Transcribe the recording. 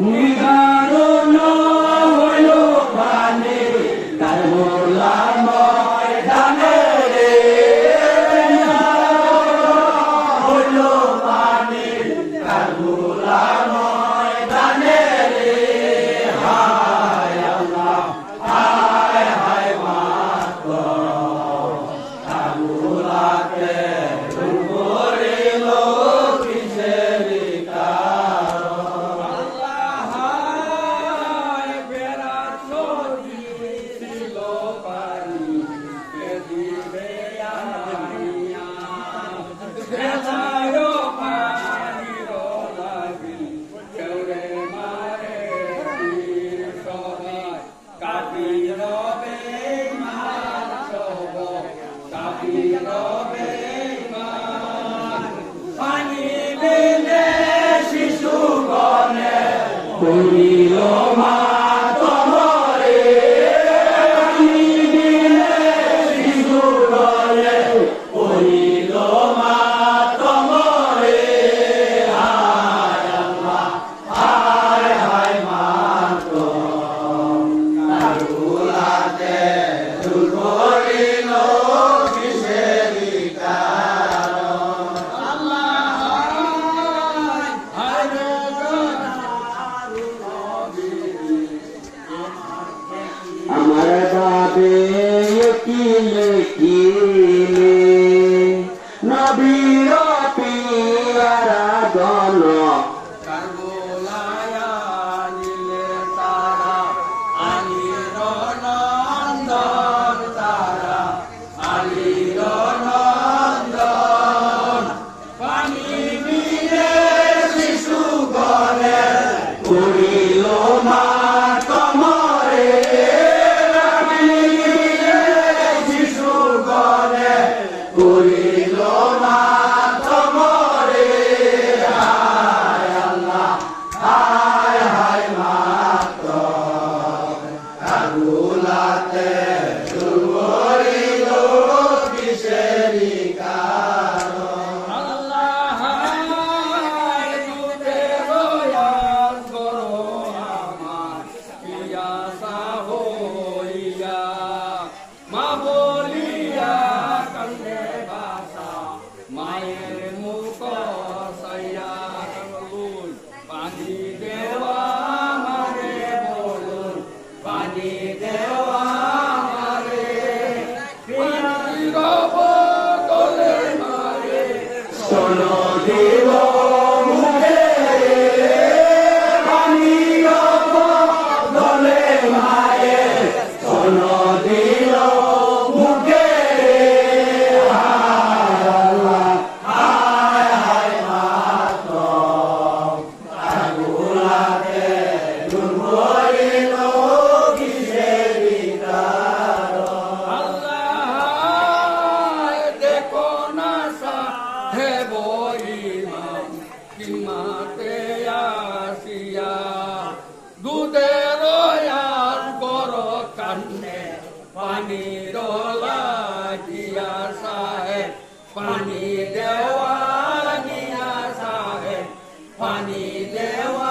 নিদারুণ হইল পানে তার মোলা ময়দানে রে হইল পানে তার মোলা ময়দানে রে হায় আল্লাহ হায় হায় মাতো তার মোলাকে ধুমরিল কিসের করিল মা তোমারে পানি বিনে শিশু গলে করিল মা তোমারে হায় আল্লাহ হায় হায় মা তো কারুলাতে দুল করিল কিসের কারণ আল্লাহ হায় আমার বাবে কিলে কিলে নবীর পিয়ারা গণ কারবলায় আনিলে তারা আলির নন্দন তারা আলির নন্দন পানি বিনে শিশু গলে করিল মা তোমারে করিল মা তোমারে হায় আল্লাহ হায় হায় মা তো কারুলাতে করিল কিসের কারণ আল্লাহ দুধে রয়াল করো আমার পিয়াসা হইয়া মা বলিয়া কান্দে বাসা মায়ের মুখ সাইয়া বলুন পানি দেওয়া মারে বলুন পানি দেওয়া মারে বদলে মারে শোনো দেব মুখে পানি বদলে মারে শোনো দিল মুখে হায় আল্লাহ হায় হায় মাতো কারুলাতে দুল করিল কিসের কারণ আল্লাহ দেখো না সাহেব ইমাম কিমাতে আসিয়া দুধের আল করো কান্নে পানির লাগিয়া সাহেব পানি দেওয়া নিয়া সাহেব পানি দেওয়া